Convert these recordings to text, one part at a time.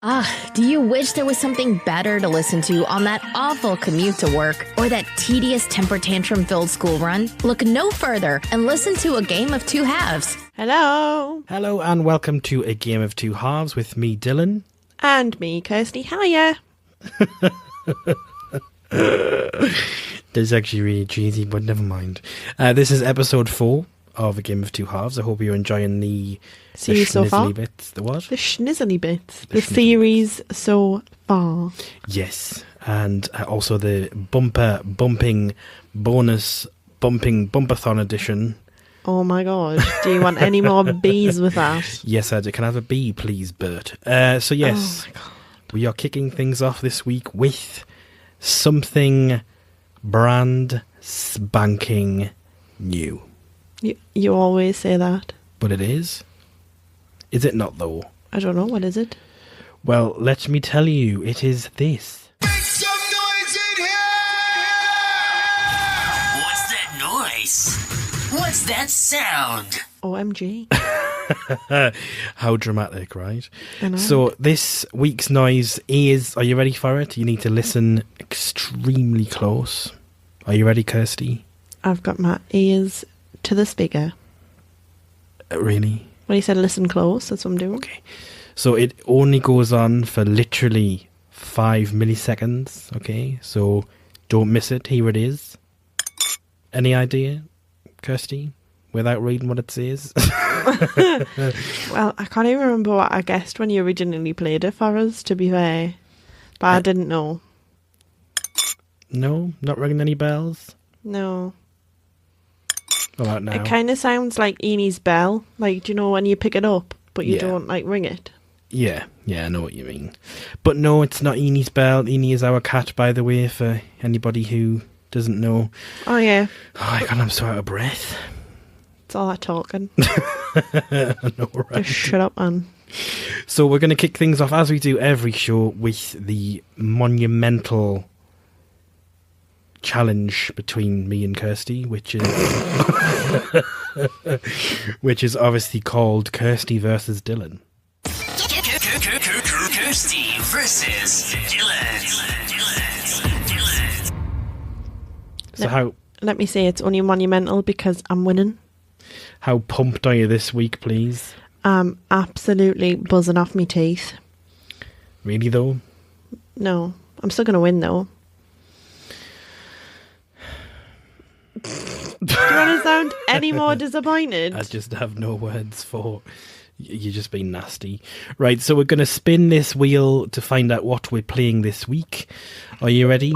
Do you wish there was something better to listen to on that awful commute to work or that tedious temper tantrum-filled school run? Look no further and listen to A Game of Two Halves. Hello. Hello and welcome to A Game of Two Halves with me, Dylan. And me, Kirsty. Hiya. That's actually really cheesy, but never mind. This is episode 4 of A Game of Two Halves. I hope you're enjoying the series so far. Bits. The what? The schnizzly bits. The series so far. Yes. And also the bumping bonus bumpathon edition. Oh my god. Do you want any more B's with that? Yes, I do. Can I have a B, please, Bert? So yes, oh my god. We are kicking things off this week with something brand spanking new. You always say that. But it is. Is it not, though? I don't know. What is it? Well, let me tell you, it is this. Make some noise in here! What's that noise? What's that sound? OMG. How dramatic, right? I know. So this week's noise is, are you ready for it? You need to listen extremely close. Are you ready, Kirsty? I've got my ears to the speaker. Really? When you said listen close, that's what I'm doing. Okay. So it only goes on for literally 5 milliseconds, okay? So don't miss it. Here it is. Any idea, Kirsty? Without reading what it says? Well, I can't even remember what I guessed when you originally played it for us, to be fair. But I didn't know. No? Not ringing any bells? No. What about now? It kind of sounds like Enid's bell. Like, do you know when you pick it up, but you Yeah. don't, like, ring it? Yeah, I know what you mean. But no, it's not Enid's bell. Enid is our cat, by the way, for anybody who doesn't know. Oh, yeah. Oh my god, I'm so out of breath. It's all that talking. I know, right? Just shut up, man. So we're going to kick things off, as we do every show, with the monumental challenge between me and Kirsty, which is which is obviously called Kirsty versus Dylan. Kirsty versus Dylan. So Let me say it's only monumental because I'm winning. how pumped are you this week, please? I'm absolutely buzzing off my teeth. Really though? No, I'm still going to win, though. Do you want to sound any more disappointed? I just have no words for you just being nasty. Right, so we're going to spin this wheel to find out what we're playing this week. Are you ready?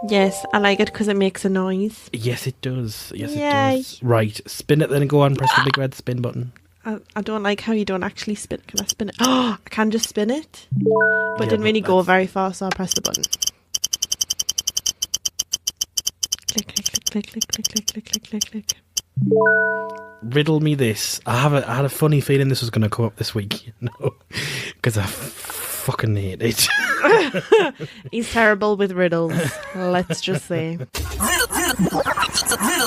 Yes, I like it because it makes a noise. Yes, it does. Yes, Yay. it does. Right, spin it then and go on, press the big red spin button. I don't like how you don't actually spin it. Can I spin it? Oh, I can just spin it. But it didn't but really go that's- very far, so I'll press the button. Click, click, click, click, click, click, click, click, click, click. Riddle me this. I had a funny feeling this was going to come up this week, you know, because I fucking hate it. He's terrible with riddles, let's just say. Riddle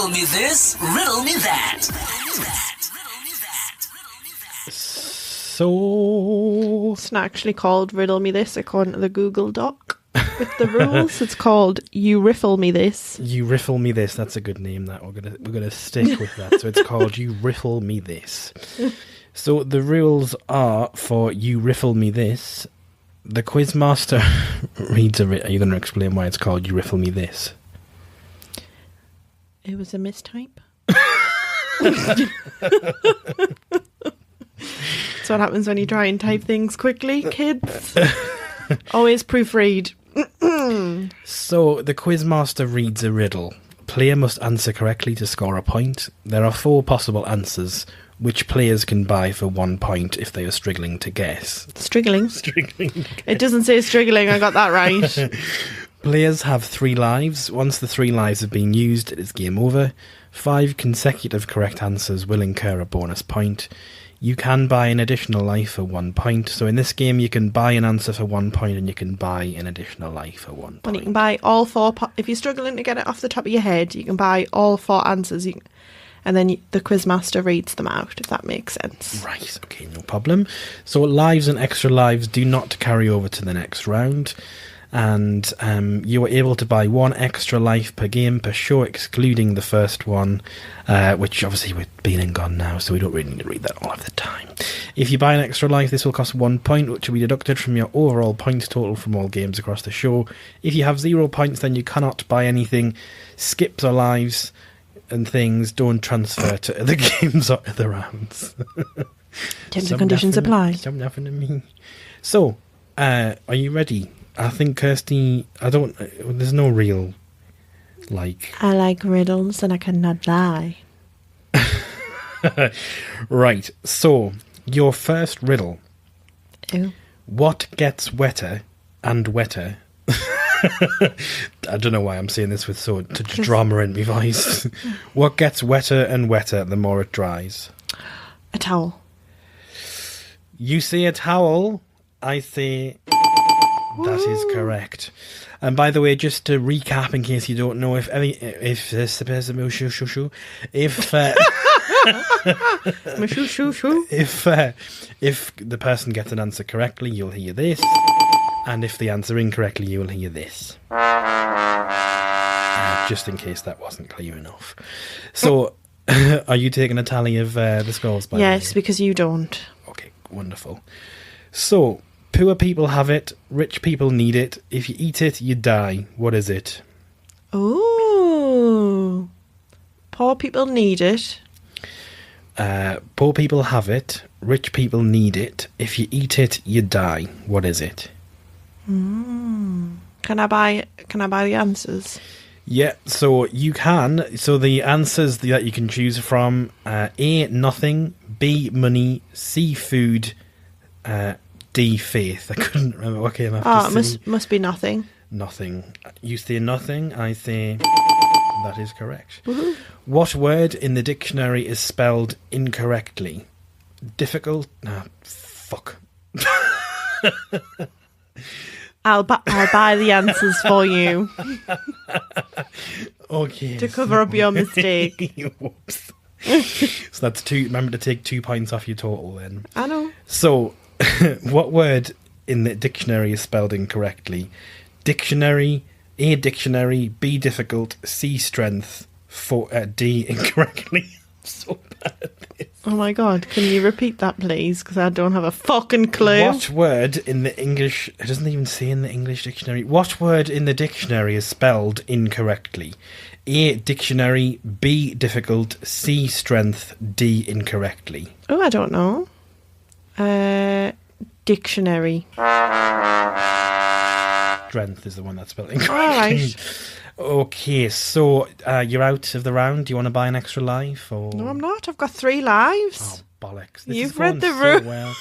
me this, riddle me that. So It's not actually called Riddle Me This according to the Google Doc. With the rules, it's called You Riffle Me This. You Riffle Me This. That's a good name. That we're gonna stick with that. So it's called You Riffle Me This. So the rules are for You Riffle Me This. The quizmaster reads a. Are you going to explain why it's called You Riffle Me This? It was a mistype. That's what happens when you try and type things quickly, kids. Always proofread. So the quizmaster reads a riddle. Player must answer correctly to score a point. There are 4 possible answers, which players can buy for 1 point if they are struggling to guess. Struggling. It doesn't say struggling, I got that right. Players have 3 lives. Once the 3 lives have been used, it is game over. 5 consecutive correct answers will incur a bonus point. You can buy an additional life for 1 point. So in this game, you can buy an answer for 1 point and you can buy an additional life for 1 And point. you can buy all 4... if you're struggling to get it off the top of your head, you can buy all 4 answers. and then the quizmaster reads them out, if that makes sense. Right, okay, no problem. So lives and extra lives do not carry over to the next round. And you are able to buy 1 extra life per game per show, excluding the first one, which obviously we're been and gone now, so we don't really need to read that all of the time. If you buy an extra life, this will cost 1 point, which will be deducted from your overall points total from all games across the show. If you have 0 points, then you cannot buy anything. Skips or lives and things don't transfer to other games or other rounds. Terms and conditions apply. Something happened to me. So, are you ready? I think Kirsty, there's no real, I like riddles and I cannot lie. Right, so, your first riddle. Ew. What gets wetter and wetter? I don't know why I'm saying this with so much drama in my voice. What gets wetter and wetter the more it dries? A towel. You say a towel, I say... That is correct. And by the way, just to recap, in case you don't know, if the person gets an answer correctly, you'll hear this, and if they answer incorrectly, you'll hear this. Just in case that wasn't clear enough. So, are you taking a tally of the scores? By Yes, the way? because you don't. Okay, wonderful. So. Poor people have it, rich people need it. If you eat it, you die. What is it? Ooh. Poor people need it. Poor people have it, rich people need it. If you eat it, you die. What is it? Can I buy the answers? Yeah, so you can. So the answers that you can choose from: A, nothing; B, money; C, food; D, faith. I couldn't remember what came after C. It must be nothing. Nothing. You say nothing, I say that is correct. Woohoo. What word in the dictionary is spelled incorrectly? Difficult? Fuck. I'll buy the answers for you. Okay. To cover up your mistake. Whoops. So that's 2. Remember to take 2 points off your total then. I know. So, what word in the dictionary is spelled incorrectly? Dictionary, A, dictionary; B, difficult; C, strength; D, incorrectly. I'm so bad at this. Oh my god, can you repeat that please? Because I don't have a fucking clue. What word in the English... It doesn't even say in the English dictionary. What word in the dictionary is spelled incorrectly? A, dictionary; B, difficult; C, strength; D, incorrectly. Oh, I don't know. Dictionary. Strength is the one that's spelled incorrectly. All right. Okay, so you're out of the round. Do you want to buy an extra life? Or... No, I'm not. I've got 3 lives. Oh, bollocks. You've read the room. Well.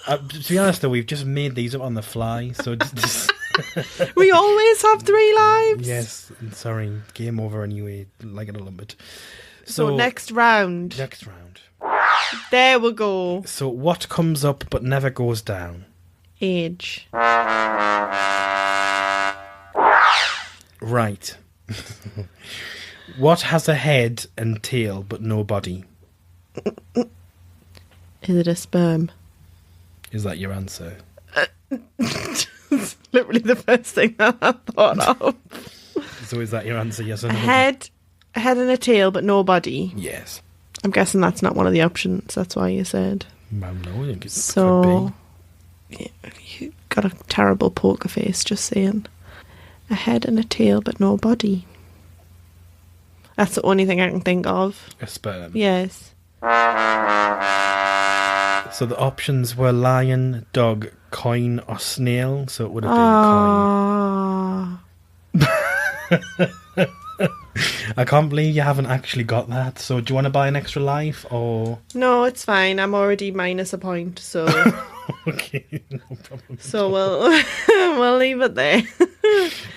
To be honest, though, we've just made these up on the fly. So just... We always have 3 lives. Yes, I'm sorry. Game over anyway. Like it a little bit. So next round. Next round. There we go. So what comes up but never goes down? Age. Right. What has a head and tail but no body? Is it a sperm? Is that your answer? It's literally the first thing that I thought of. So is that your answer, yes or A no? head and a tail, but no body. Yes. I'm guessing that's not one of the options. That's why you said. Well, no, I think it's So, yeah, you got a terrible poker face, just saying. A head and a tail, but no body. That's the only thing I can think of. a sperm. Yes. So the options were lion, dog, coin, or snail. So it would have been coin. I can't believe you haven't actually got that. So do you want to buy an extra life or? No, it's fine. I'm already minus a point, so Okay, no problem. so we'll leave it there.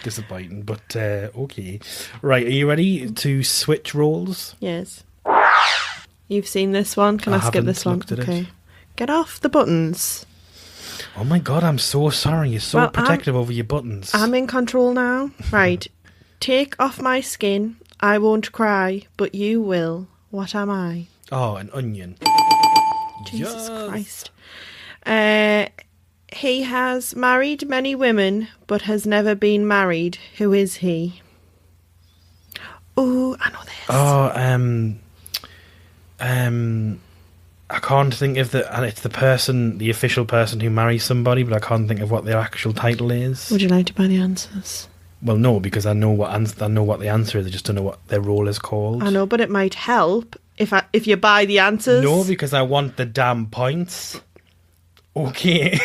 Disappointing, but okay. Right, are you ready to switch roles? Yes. You've seen this one. Can I skip haven't this one? looked at it. Okay. Get off the buttons. Oh my god, I'm so sorry. You're so Well, protective over your buttons. I'm in control now. Right. Take off my skin. I won't cry, but you will. What am I? Oh, an onion. Jesus Yes. Christ. He has married many women, but has never been married. Who is he? Oh, I know this. Oh, I can't think of and it's the official person who marries somebody, but I can't think of what their actual title is. Would you like to buy the answers? Well, no, because I know what the answer is. I just don't know what their role is called. I know, but it might help if you buy the answers. No, because I want the damn points. Okay.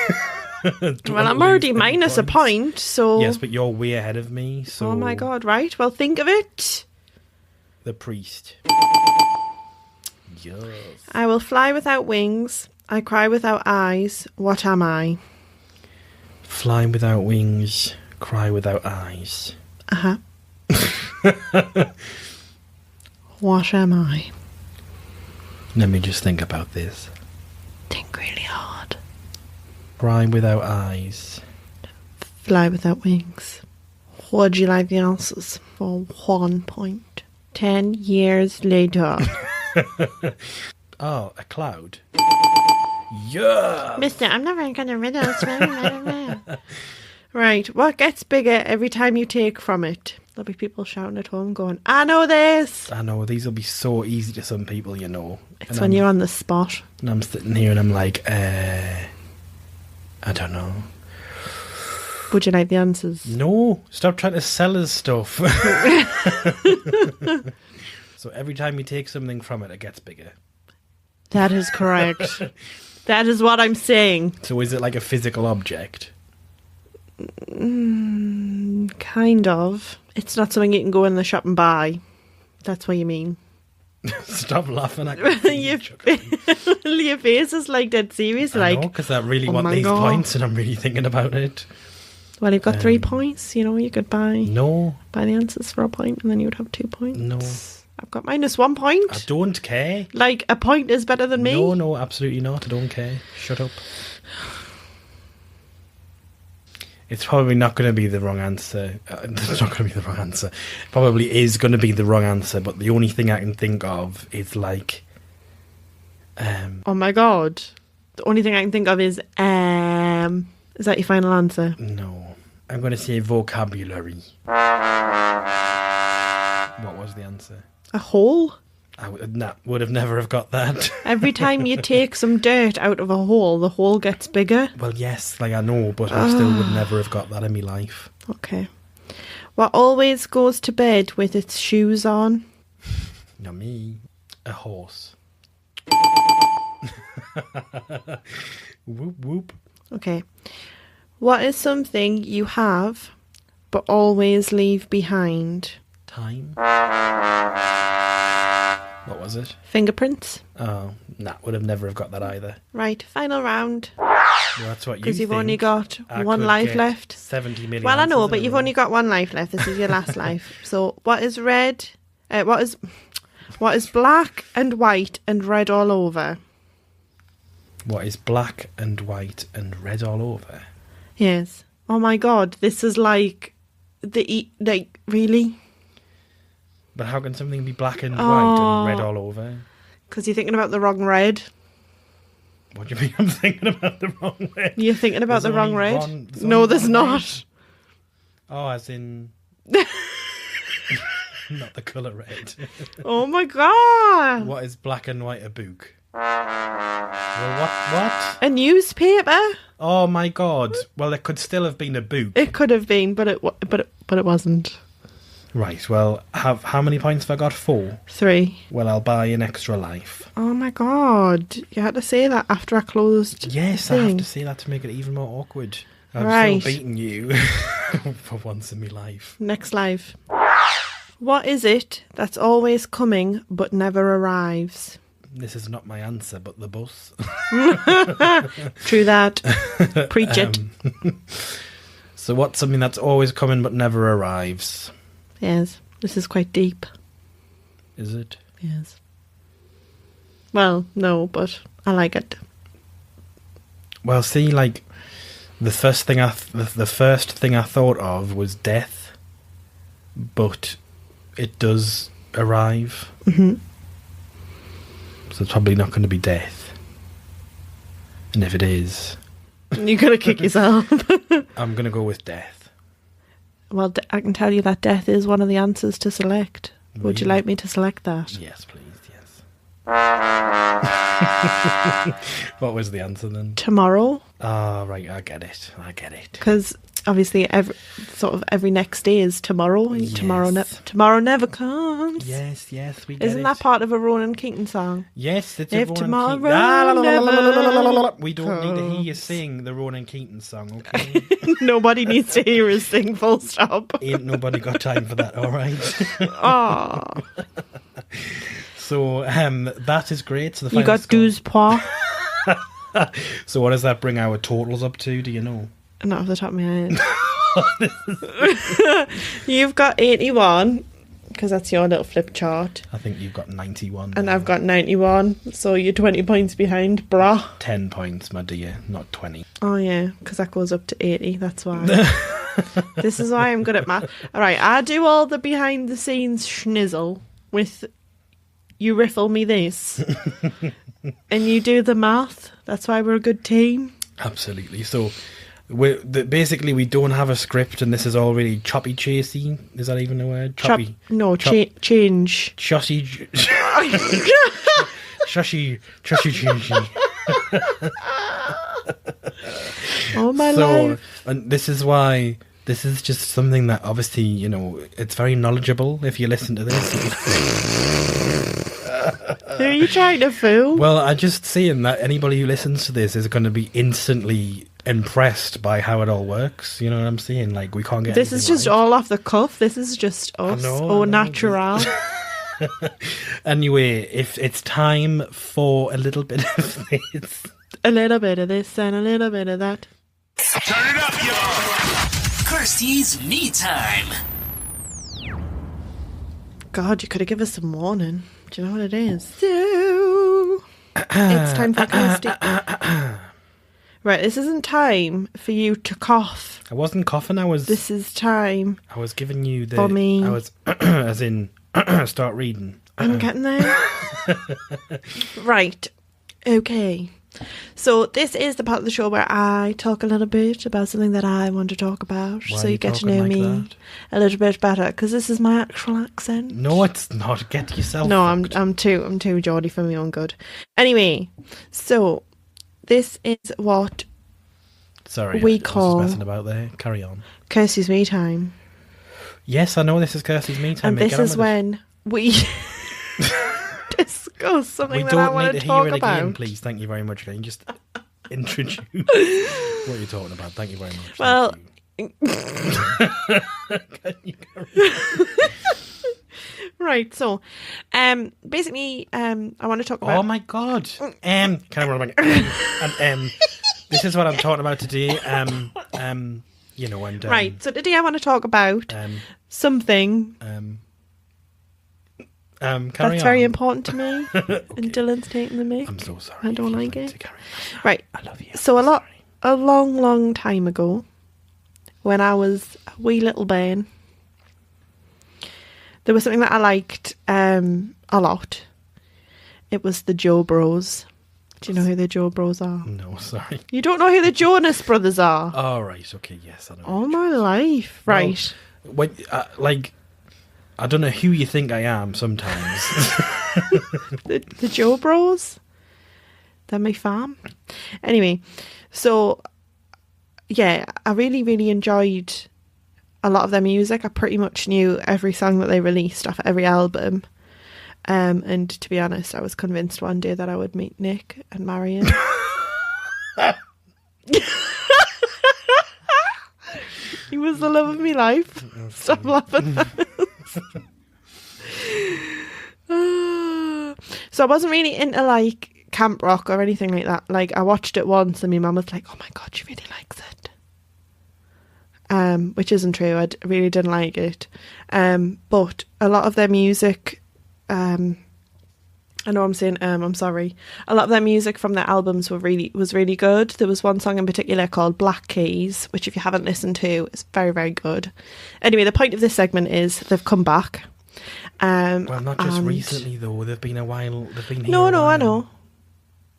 Well, I'm already minus a point, so... Yes, but you're way ahead of me, so... Oh my god, right. Well, think of it. The priest. Yes. I will fly without wings. I cry without eyes. What am I? Fly without wings, cry without eyes. Uh-huh. What am I? Let me just think about this. Think really hard. Cry without eyes. Fly without wings. Would you like the answers? For 1 point. 10 years later. Oh, a cloud. Yeah. Mister, I'm not very good at riddles. Right, what gets bigger every time you take from it? There'll be people shouting at home going, I know this! I know, these will be so easy to some people, you know. It's when you're on the spot. And I'm sitting here and I'm like, I don't know. Would you like the answers? No, stop trying to sell us stuff. So every time you take something from it, it gets bigger. That is correct. That is what I'm saying. So is it like a physical object? Kind of. It's not something you can go in the shop and buy. That's what you mean. Stop laughing at me. Your face is like dead serious. I Like, know, because I really oh want my these God. points and I'm really thinking about it. well, you've got 3 points. You know, you could buy No, the answers for a point and then you would have 2 points. no. I've got minus 1 point. I don't care. Like, a point is better than me. No, absolutely not. I don't care. Shut up. It's probably not going to be the wrong answer. It's not going to be the wrong answer. It probably is going to be the wrong answer, but the only thing I can think of is like... Oh my god. The only thing I can think of is that your final answer? No. I'm going to say vocabulary. What was the answer? A hole? I would have never have got that. Every time you take some dirt out of a hole, the hole gets bigger. Well, yes, like I know, but I still would never have got that in my life. Okay. What always goes to bed with its shoes on? Not me. A horse. Whoop, whoop. Okay. What is something you have but always leave behind? Time. What was it? Fingerprints? Oh, would have never have got that either. Right, final round. Well, that's what you Because you've think. only got I 1 could life get left. 70 million. Well, I know, answers but in a you've row. only got 1 life left. This is your last life. So, what is red? What is black and white and red all over? What is black and white and red all over? Yes. Oh my god, this is like really? But how can something be black and white and red all over? Because you're thinking about the wrong red. What do you mean I'm thinking about the wrong red? You're thinking about There's the wrong only red. one- there's No, only there's one not. Oh, as in... Not the colour red. Oh my god. What is black and white a book? Well, what? A newspaper? Oh my god. Well, it could still have been a book. It could have been, but it wasn't. Right, well, how many points have I got? 4? 3. Well, I'll buy an extra life. Oh my god. You had to say that after I closed. Yes, the I have thing. to say that to make it even more awkward. I've Right. still beaten you for once in my life. Next live. What is it that's always coming but never arrives? This is not my answer, but the bus. True that. Preach it. So what's something that's always coming but never arrives? Yes. This is quite deep. Is it? Yes. Well, no, but I like it. Well, see, like the first thing I thought of was death, but it does arrive. Mm-hmm. So it's probably not going to be death. And if it is, You're going to kick yourself. I'm going to go with death. Well, I can tell you that death is one of the answers to select. Would you Really? like me to select that? Yes, please, yes. What was the answer then? Tomorrow. Ah, right, I get it. Because obviously every next day is tomorrow. And Yes. Tomorrow never comes. Yes, we get Isn't it. that part of a Ronan Keating song? Yes, it's If a Ronan tomorrow Keating. La, la, la, la, la, la, la, la, la, la. We don't need to hear you comes. sing the Ronan Keating song, okay? Nobody needs to hear us sing full stop. Ain't nobody got time for that, alright? Aw. So, that is great. So the You final got score- 12 points. So what does that bring our totals up to, do you know? Not off the top of my head. You've got 81, because that's your little flip chart. I think you've got 91. And now. I've got 91, so you're 20 points behind, brah. 10 points, my dear, not 20. Oh yeah, because that goes up to 80, that's why. This is why I'm good at math. Alright, I do all the behind the scenes schnizzle with you riffle me this. And you do the math. That's why we're a good team. Absolutely. So, basically, we don't have a script, and this is all really choppy chasey. Is that even a word? Choppy. Change. Shushy. Shushy. Chasey. Oh my So, life. and this is why. This is just something that obviously, you know, it's very knowledgeable if you listen to this. Who are you trying to fool? Well, I'm just saying that anybody who listens to this is going to be instantly impressed by how it all works. You know what I'm saying? Like, we can't get This is anything just right. all off the cuff. This is just us. know, Au I know. natural. Anyway, if it's time for a little bit of this. A little bit of this and a little bit of that. Turn it up, y'all. Kirsty's Me Time. God, you could have given us some warning. Do you know what it is? So, it's time for Kirsty. Right, this isn't time for you to cough. I wasn't coughing, This is time. I was giving you the... For me. I was, as in, start reading. I'm getting there. Right. Okay. So this is the part of the show where I talk a little bit about something that I want to talk about. Why so are you you get to talking know like me that? a little bit better. Because this is my actual accent. No, it's not. Get yourself No, fucked. I'm too Geordie for my own good. Anyway, so this is what Sorry, we I was call- just messing about there. Carry on. Kirsty's Me Time. Yes, I know this is Kirsty's Me Time. And mate. this Get on is with it. when we discuss something We that I don't want need to to hear talk it about. again, please. Thank you very much. Can you just introduce what you're talking about? Thank you very much. Well, Thank you. Can you carry on? Right, so basically I want to talk about Oh my god. Can I and this is what I'm talking about today. You know, and right, so today I want to talk about something carry that's on. very important to me. And Dylan's taking the mic. I'm so sorry. I don't if you'd like to it. carry on. Right. I love you. So I'm sorry. a long time ago, when I was a wee little bairn, there was something that I liked a lot. It was the Joe Bros. Do you know who the Joe Bros are? No, sorry. You don't know who the Jonas Brothers are? All right. Okay. Yes, I know. Oh my life. Well, Right. When, like, I don't know who you think I am sometimes. The Joe Bros. They're my fam. Anyway, so yeah, I really enjoyed a lot of their music. I pretty much knew every song that they released off every album. And to be honest, I was convinced one day that I would meet Nick and marry him. He was the love of my life. Stop laughing. So I wasn't really into like camp rock or anything like that. Like I watched it once and my mum was like, "Oh my god, she really likes it." Which isn't true. I really didn't like it. But a lot of their music, I know I'm saying I'm sorry. A lot of their music from their albums was really good. There was one song in particular called Black Keys, which if you haven't listened to, is very, very good. Anyway, the point of this segment is they've come back Well, not just and- recently though. They've been a while. They've been here. No, a no, I while, know.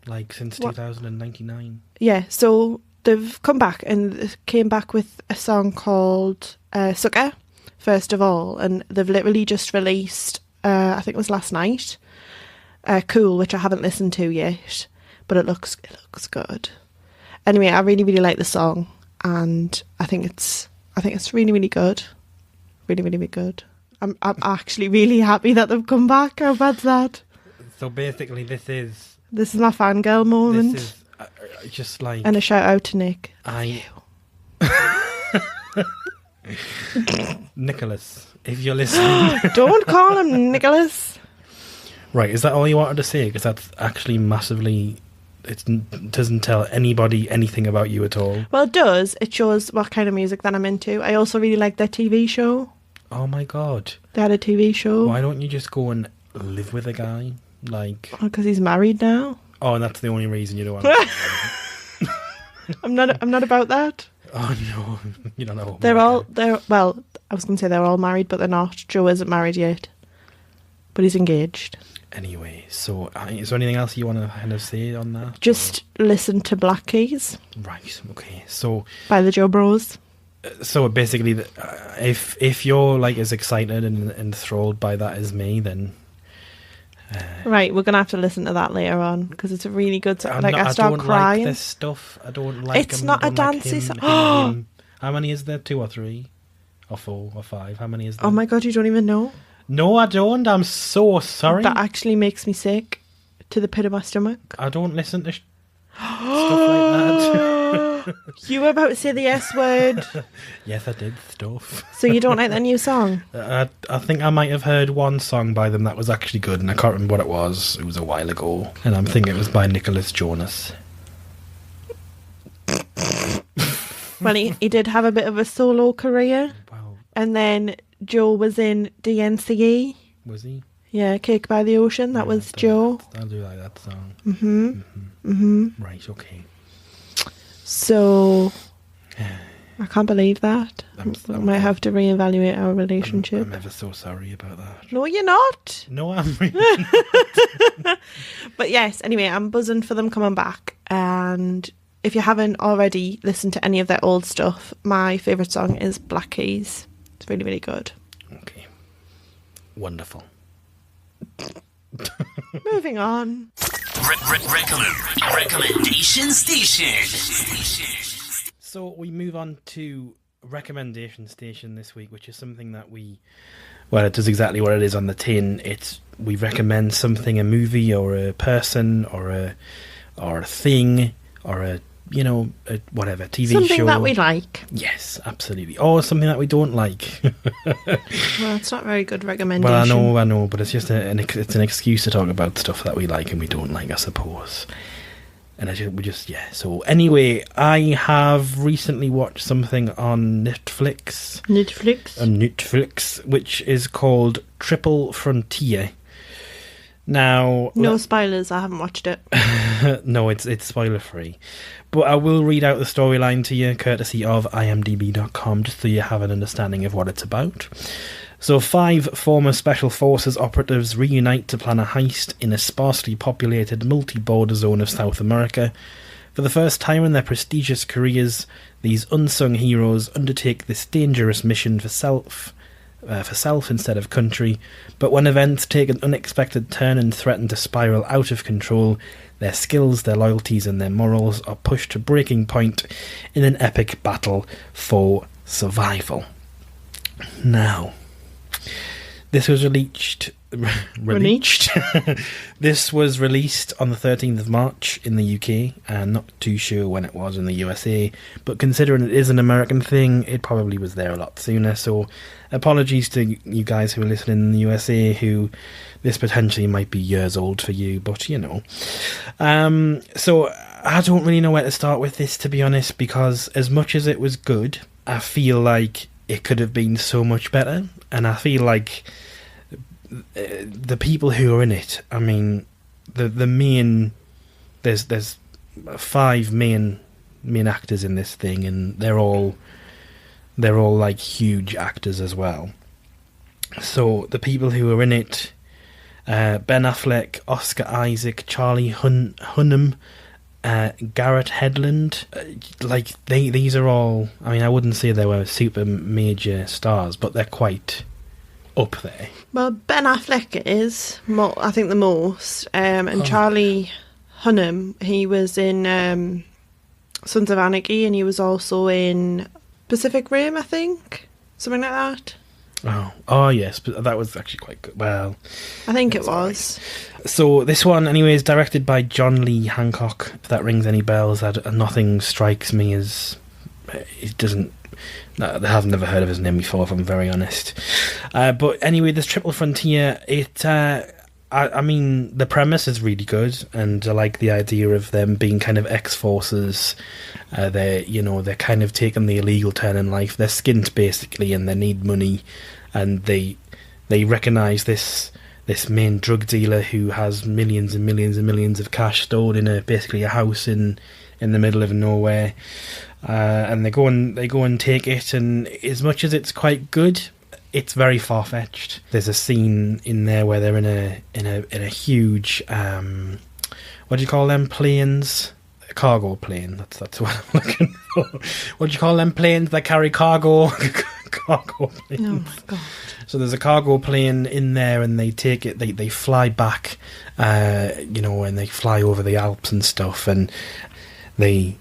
Like since What? 2099. Yeah, so they've come back and came back with a song called Sucker, first of all, and they've literally just released, I think it was last night, Cool, which I haven't listened to yet, but it looks good. Anyway, I really, really like the song, and I think it's really, really good. Really, really, really good. I'm actually really happy that they've come back. How bad's that? So basically, this is My fangirl moment. This is just like And a shout out to Nick. Nicholas, if you're listening. Don't call him Nicholas. Right, is that all you wanted to say? Because that's actually massively... It doesn't tell anybody anything about you at all. Well, it does. It shows what kind of music that I'm into. I also really like their TV show. Oh my god. They had a TV show. Why don't you just go and live with a guy? Like... Because he's married now. Oh, and that's the only reason you don't want to... I'm not about that. Oh no, you don't know. Well, I was going to say they're all married, but they're not. Joe isn't married yet. But he's engaged. Anyway, so is there anything else you want to kind of say on that? Just listen to Black Keys Right, okay. So by the Joe Bros. So basically, if you're like as excited and enthralled by that as me, then right, we're gonna have to listen to that later on because it's a really good song. I start I don't crying. like this stuff. I don't like. It's not a dancey song. Him. How many is there? 2 or 3, or 4 or 5? How many is there? Oh my god, you don't even know. No, I don't. I'm so sorry. That actually makes me sick to the pit of my stomach. I don't listen to stuff like that. You were about to say the S word. Yes, I did stuff. So you don't like the new song? I think I might have heard one song by them that was actually good, and I can't remember what it was. It was a while ago, and I'm thinking it was by Nicholas Jonas. Well, he did have a bit of a solo career, Wow, and then Joe was in DNCE. was he? Yeah, Cake by the Ocean. That was Joe. I do like that song. Right, okay. So I can't believe that. We I'm- might have to reevaluate our relationship. I'm ever so sorry about that. No, you're not. No, I'm really But yes, anyway, I'm buzzing for them coming back. And if you haven't already listened to any of their old stuff, my favourite song is Black Keys. It's really, really good. Okay. Wonderful. Moving on. Recommendation Station. So we move on to Recommendation Station this week, which is something that well, it does exactly what it is on the tin. We recommend something, a movie or a person or a thing or a whatever TV show. Something that we like. Yes, absolutely. Or something that we don't like. Well, it's not very good recommendation. Well, I know, but it's just it's an excuse to talk about stuff that we like and we don't like, I suppose. And so anyway, I have recently watched something on Netflix, which is called Triple Frontier. Now, no spoilers, I haven't watched it. no, it's spoiler free. But I will read out the storyline to you, courtesy of imdb.com, just so you have an understanding of what it's about. So 5 former Special Forces operatives reunite to plan a heist in a sparsely populated multi-border zone of South America. For the first time in their prestigious careers, these unsung heroes undertake this dangerous mission for self instead of country, but when events take an unexpected turn and threaten to spiral out of control, their skills, their loyalties and their morals are pushed to breaking point in an epic battle for survival. Now, this was released. This was released on the 13th of March in the UK, and not too sure when it was in the USA, but considering it is an American thing, it probably was there a lot sooner, so apologies to you guys who are listening in the USA who this potentially might be years old for you, but you know. So I don't really know where to start with this, to be honest, because as much as it was good, I feel like it could have been so much better, and I feel like the people who are in it, I mean, the main, there's 5 main actors in this thing, and they're all like huge actors as well. So the people who are in it, Ben Affleck, Oscar Isaac, Charlie Hunnam, Garrett Hedlund, these are all, I mean, I wouldn't say they were super major stars, but they're quite up there. Well, Ben Affleck is, I think, the most. And Charlie Hunnam, he was in Sons of Anarchy, and he was also in Pacific Rim, I think. Something like that. Oh yes, but that was actually quite good. Well, I think it was. Right. So this one, anyway, is directed by John Lee Hancock. If that rings any bells, nothing strikes me as it doesn't. No, I have never heard of his name before, if I'm very honest. But anyway, this Triple Frontier, I mean, the premise is really good, and I like the idea of them being kind of ex-forces. They're kind of taking the illegal turn in life. They're skint, basically, and they need money, and they recognise this main drug dealer who has millions and millions and millions of cash stored in basically a house in the middle of nowhere, and they go and take it. And as much as it's quite good, it's very far-fetched. There's a scene in there where they're in a huge what do you call them planes? A cargo plane. That's what I'm looking for. What do you call them planes that carry cargo? Cargo planes. Oh my god! So there's a cargo plane in there, and they take it. They fly back, and they fly over the Alps and stuff, and they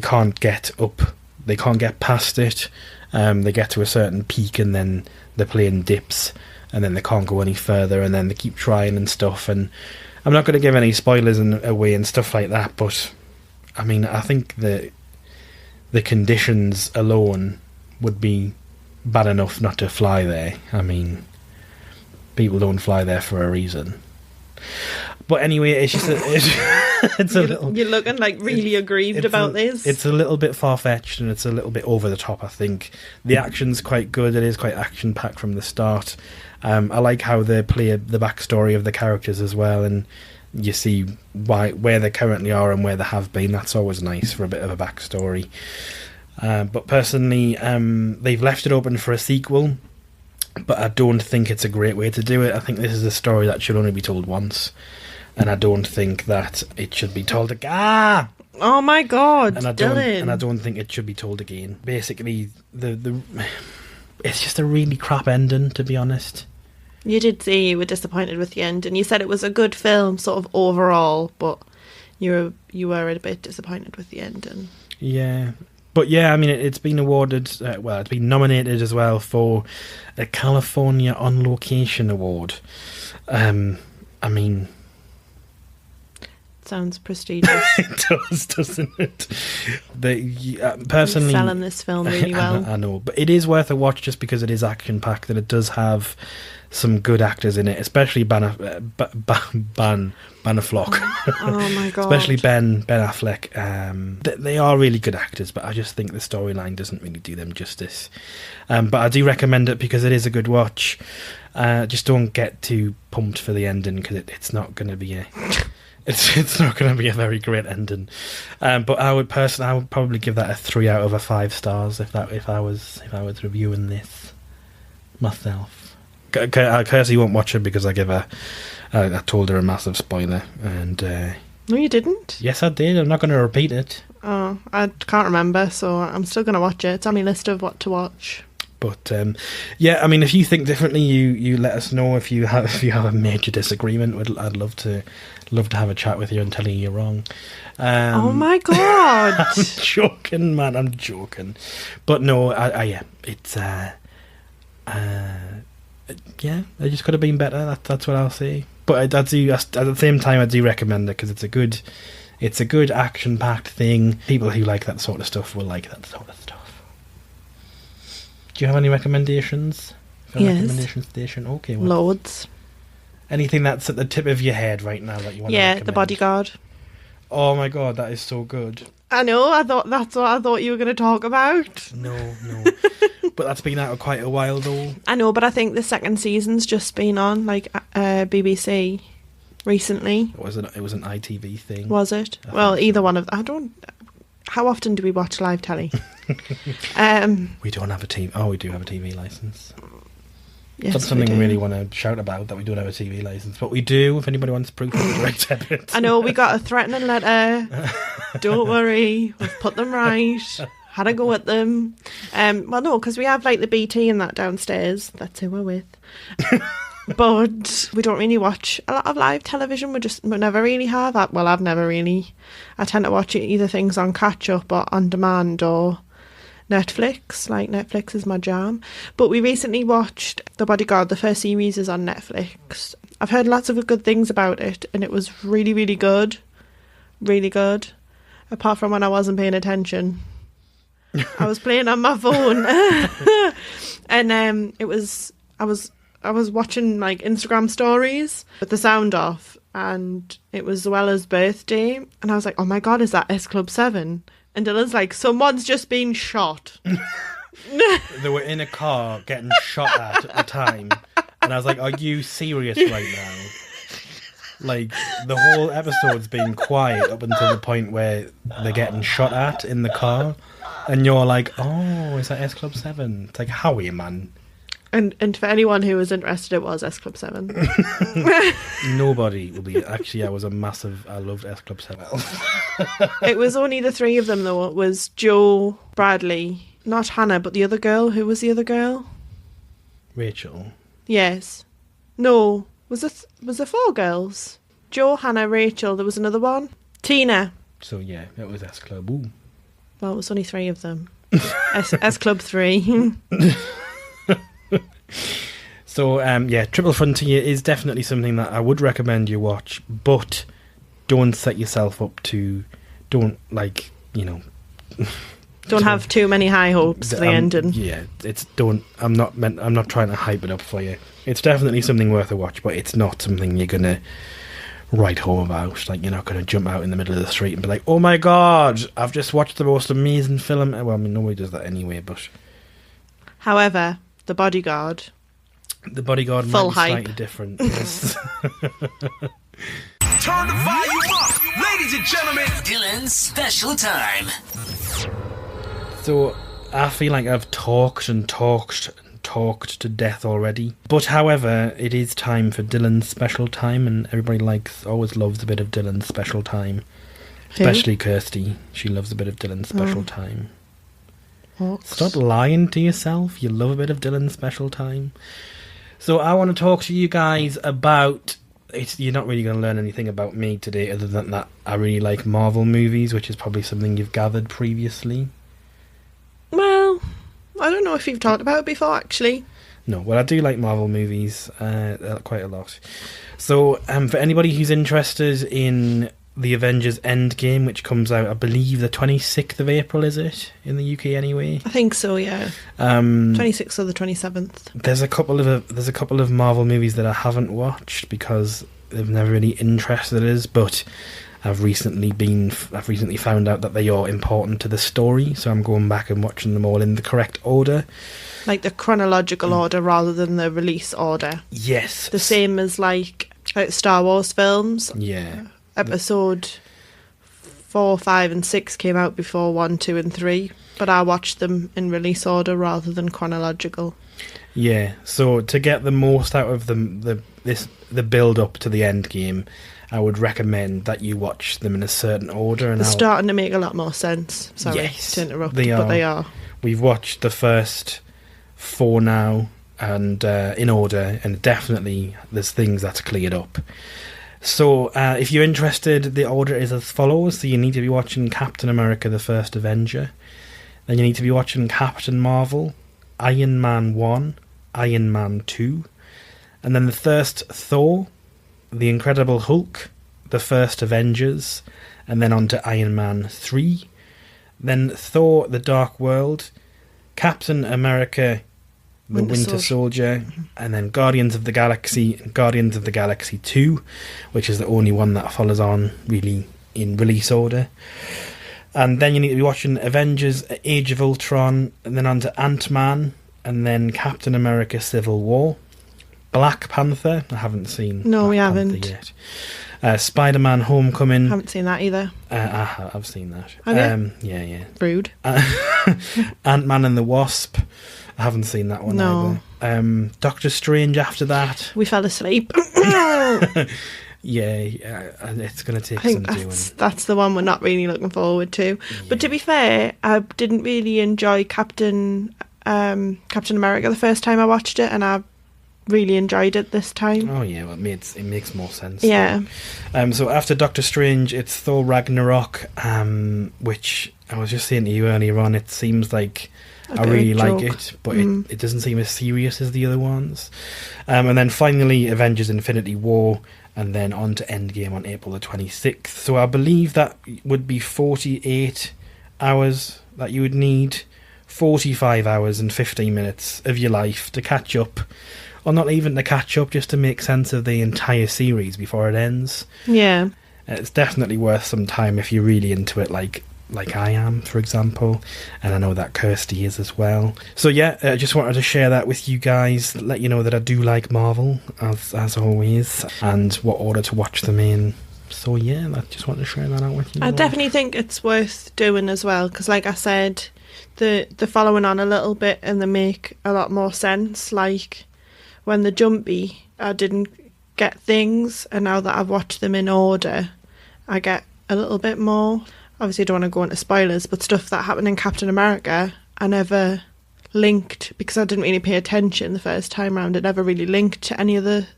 can't get up. They can't get past it. They get to a certain peak, and then the plane dips, and then they can't go any further, and then they keep trying and stuff. And I'm not going to give any spoilers away and stuff like that, but I mean, I think the conditions alone would be bad enough not to fly there. I mean, people don't fly there for a reason. But anyway, it's just You're looking like really aggrieved about this. It's a little bit far-fetched, and it's a little bit over the top, I think. The action's quite good. It is quite action-packed from the start. I like how they play the backstory of the characters as well, and you see where they currently are and where they have been. That's always nice for a bit of a backstory. But personally, they've left it open for a sequel, but I don't think it's a great way to do it. I think this is a story that should only be told once, and I don't think that it should be told again. Oh my god, Dylan! And I don't think it should be told again. Basically, it's just a really crap ending, to be honest. You did say you were disappointed with the end, and you said it was a good film, sort of overall, but you were a bit disappointed with the ending. Yeah. But yeah, I mean, it's been awarded, it's been nominated as well for a California On Location Award. I mean... Sounds prestigious. It does, doesn't it? Personally... You're selling this film really well. I know, but it is worth a watch just because it is action-packed, and it does have some good actors in it, especially Ben Affleck. Oh my god! Especially Ben Affleck. They are really good actors, but I just think the storyline doesn't really do them justice. But I do recommend it because it is a good watch. Just don't get too pumped for the ending, because it's not going to be it's not going to be a very great ending. But I would probably give that a 3 out of 5 stars if I was reviewing this myself. Kirsty won't watch it because I told her a massive spoiler, and no, you didn't. Yes, I did. I'm not going to repeat it. Oh, I can't remember, so I'm still going to watch it. It's on my list of what to watch. But yeah, I mean, if you think differently, you let us know. If you have a major disagreement, I'd love to have a chat with you and tell you you're wrong. Oh my god! I'm joking, man. I'm joking. But no, yeah, it's yeah, they just could have been better. That's what I'll say. But at the same time, I do recommend it because it's a good action-packed thing. People who like that sort of stuff will like that sort of stuff. Do you have any recommendations? Yes. Recommendation station. Okay. Well, loads. Anything that's at the tip of your head right now that you want to recommend? Yeah, The Bodyguard. Oh my god, that is so good. I know. That's what I thought you were going to talk about. No. But that's been out quite a while though. I know, but I think the second season's just been on BBC recently. It was an ITV thing. Was it? Well, either one of I How often do we watch live telly? We don't have a TV. Oh, we do have a TV license. Yes, That's something we I do. really want to shout about, that we don't have a TV license. But we do, if anybody wants proof of the direct debit. I know, we got a threatening letter. Don't worry, we've put them right. Had a go at them. Well, no, because we have like the BT and that downstairs. That's who we're with. But we don't really watch a lot of live television. We never really have. Well, I've never really. I tend to watch either things on catch up or on demand or Netflix. Like, Netflix is my jam. But we recently watched The Bodyguard. The first series is on Netflix. I've heard lots of good things about it, and it was really, really good. Really good. Apart from when I wasn't paying attention. I was playing on my phone. And I was watching like Instagram stories with the sound off, and it was Zoella's birthday, and I was like, oh my god, is that S Club 7? And Dylan's like, someone's just been shot. They were in a car getting shot at the time, and I was like, are you serious right now? Like, the whole episode's been quiet up until the point where they're getting shot at in the car, and you're like, oh, is that S Club 7? It's like, Howie, man. And for anyone who was interested, it was S Club 7. Nobody will be. Actually, I loved S Club 7. It was only the three of them, though. It was Joe, Bradley, not Hannah, but the other girl. Who was the other girl? Rachel. Yes. No. Was there four girls? Joe, Hannah, Rachel. There was another one. Tina. So yeah, it was S Club. Ooh. Well, it was only three of them. S Club 3. So, yeah, Triple Frontier is definitely something that I would recommend you watch, but don't set yourself up to, don't have too many high hopes for the ending. Yeah, I'm not trying to hype it up for you. It's definitely something worth a watch, but it's not something you're going to write home about. Like, you're not going to jump out in the middle of the street and be like, oh my god, I've just watched the most amazing film. Well, I mean, nobody does that anyway, but... However, The Bodyguard... The Bodyguard Full might be hype. slightly different. Yes. Turn the volume up, ladies and gentlemen. Dylan's special time. So, I feel like I've talked to death already. But however, it is time for Dylan's special time, and everybody always loves a bit of Dylan's special time. Who? Especially Kirsty. She loves a bit of Dylan's special time. What? Stop lying to yourself. You love a bit of Dylan's special time. So I want to talk to you guys about... You're not really going to learn anything about me today other than that I really like Marvel movies, which is probably something you've gathered previously. Well, I don't know if you've talked about it before, actually. No, well, I do like Marvel movies quite a lot. So, for anybody who's interested in the Avengers Endgame, which comes out, I believe, the 26th of April, is it? In the UK, anyway. I think so, yeah. 26th or the 27th. There's a couple of Marvel movies that I haven't watched because they've never really interested us, but I've recently found out that they are important to the story, so I'm going back and watching them all in the correct order. Like the chronological order rather than the release order. Yes. The same as like Star Wars films. Yeah. Episode 4, 5 and 6 came out before 1, 2 and 3, but I watched them in release order rather than chronological. Yeah, so to get the most out of the build up to the end game, I would recommend that you watch them in a certain order. And they're starting to make a lot more sense. Sorry to interrupt, but they are. We've watched the first 4 now, and in order, and definitely there's things that's cleared up. So, if you're interested, the order is as follows. So you need to be watching Captain America, the First Avenger. Then you need to be watching Captain Marvel, Iron Man 1, Iron Man 2. And then the first Thor, The Incredible Hulk, The First Avengers. And then on to Iron Man 3. Then Thor, The Dark World, Captain America, The Winter Soldier, and then Guardians of the Galaxy and Guardians of the Galaxy 2, which is the only one that follows on really in release order. And then you need to be watching Avengers Age of Ultron, and then on to Ant-Man, and then Captain America Civil War. Black Panther, I haven't seen. No, Black we Panther haven't yet. Spider-Man Homecoming. Haven't seen that either. I've seen that. Have you? Yeah. Rude. Ant-Man and the Wasp. I haven't seen that one No. either. Doctor Strange after that. We fell asleep. Yeah, it's going to take I think some doing. that's the one we're not really looking forward to. But to be fair, I didn't really enjoy Captain America the first time I watched it, and I really enjoyed it this time. Oh yeah, well, it makes more sense. Yeah. So after Doctor Strange, it's Thor Ragnarok, which I was just saying to you earlier on. It seems like I really like it, but it doesn't seem as serious as the other ones. And then finally, Avengers: Infinity War. And then on to Endgame on April the 26th. So I believe that would be 48 hours that you would need. 45 hours and 15 minutes of your life to catch up. Or not even to catch up, just to make sense of the entire series before it ends. Yeah. It's definitely worth some time if you're really into it, like I am, for example. And I know that Kirsty is as well. So yeah, I just wanted to share that with you guys, let you know that I do like Marvel, as always, and what order to watch them in. So yeah, I just wanted to share that out with you. I definitely think it's worth doing as well, because like I said, the following on a little bit and they make a lot more sense. Like when the Jumpy, I didn't get things, and now that I've watched them in order, I get a little bit more. Obviously, I don't want to go into spoilers, but stuff that happened in Captain America, I never linked, because I didn't really pay attention the first time round. It never really linked to any of the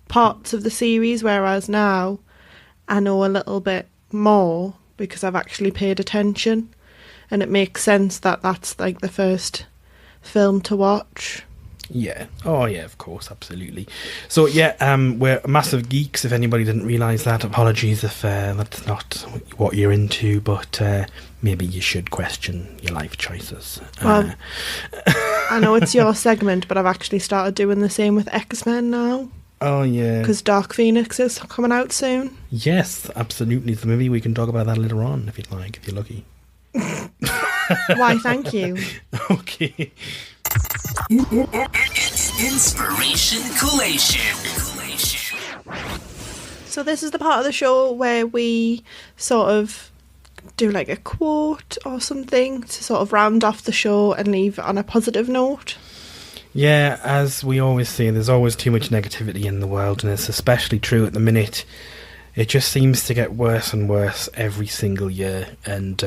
parts of the series, whereas now I know a little bit more because I've actually paid attention, and it makes sense that that's like the first film to watch. Yeah. Oh, yeah, of course, absolutely. So, yeah, we're massive geeks, if anybody didn't realise that. Apologies if that's not what you're into, but maybe you should question your life choices. Well, I know it's your segment, but I've actually started doing the same with X-Men now. Oh, yeah. Because Dark Phoenix is coming out soon. Yes, absolutely. So maybe we can talk about that later on, if you'd like, if you're lucky. Why, thank you. Okay. Inspiration Collation. So this is the part of the show where we sort of do like a quote or something to sort of round off the show and leave it on a positive note. Yeah, as we always say, there's always too much negativity in the world, and it's especially true at the minute. It just seems to get worse and worse every single year, and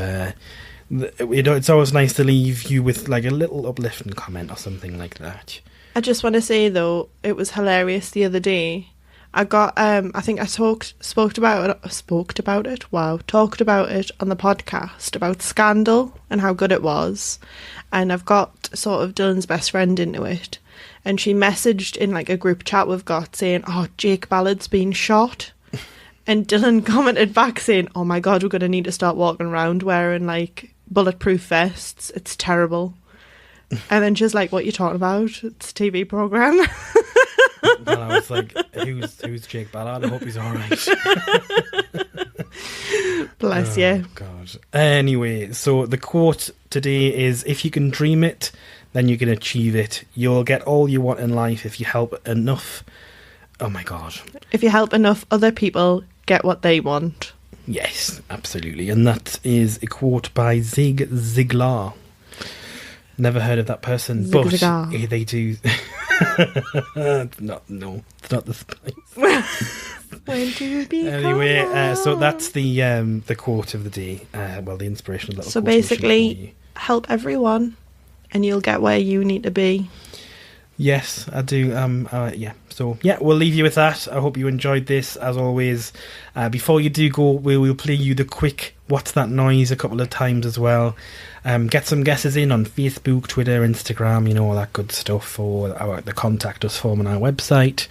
it's always nice to leave you with like a little uplifting comment or something like that. I just want to say though, it was hilarious the other day. I got I think I talked about it on the podcast about Scandal and how good it was, and I've got sort of Dylan's best friend into it, and she messaged in like a group chat we've got saying, "Oh, Jake Ballard's been shot." And Dylan commented back saying, "Oh my god, we're going to need to start walking around wearing like bulletproof vests. It's terrible." And then she's like, "What are you talking about? It's a TV programme." And I was like, who's Jake Ballard? I hope he's alright. Bless you. God. Anyway, so the quote today is, if you can dream it, then you can achieve it. You'll get all you want in life if you help enough. Oh my god. If you help enough other people get what they want. Yes, absolutely. And that is a quote by Zig Ziglar. Never heard of that person, Zig but Ziglar. They do. It's not the Spice. When to be Anyway, so that's the quote of the day. The inspirational little. So quotation for basically, you. help everyone, and you'll get where you need to be. Yes, I do. Yeah. So, yeah, we'll leave you with that. I hope you enjoyed this, as always. Before you do go, we will play you the quick What's That Noise a couple of times as well. Get some guesses in on Facebook, Twitter, Instagram, all that good stuff, or the contact us form on our website,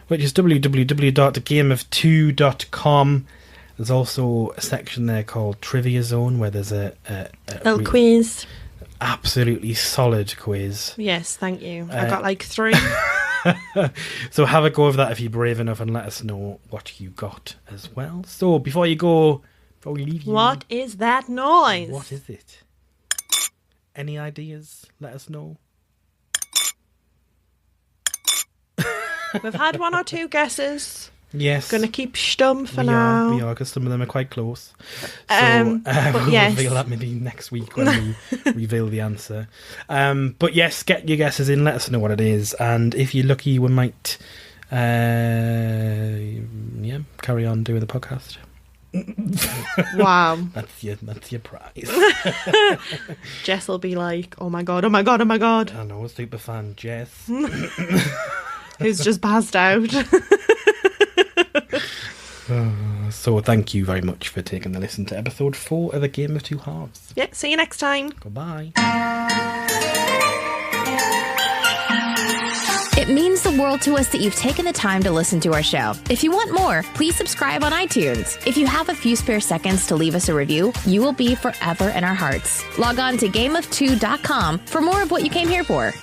which is www.gameof2.com. There's also a section there called Trivia Zone, where there's a Little quiz. Absolutely solid quiz. Yes, thank you. I got like 3. So have a go of that if you're brave enough, and let us know what you got as well. So before we leave you, What is that noise? what is it? Any ideas? Let us know. We've had 1 or 2 guesses. Yes. Going to keep stum for now. We are, because some of them are quite close. But we'll yes. reveal that maybe next week when we reveal the answer. But yes, get your guesses in, let us know what it is, and if you're lucky, we might carry on doing the podcast. Wow. That's your prize. Jess will be like, oh my god, oh my god, oh my god. I know, super fan Jess. Who's just passed out. So thank you very much for taking the listen to episode 4 of The Game of Two Halves. Yeah, see you next time. Goodbye. It means the world to us that you've taken the time to listen to our show. If you want more, please subscribe on iTunes. If you have a few spare seconds to leave us a review, you will be forever in our hearts. Log on to gameof2.com for more of what you came here for.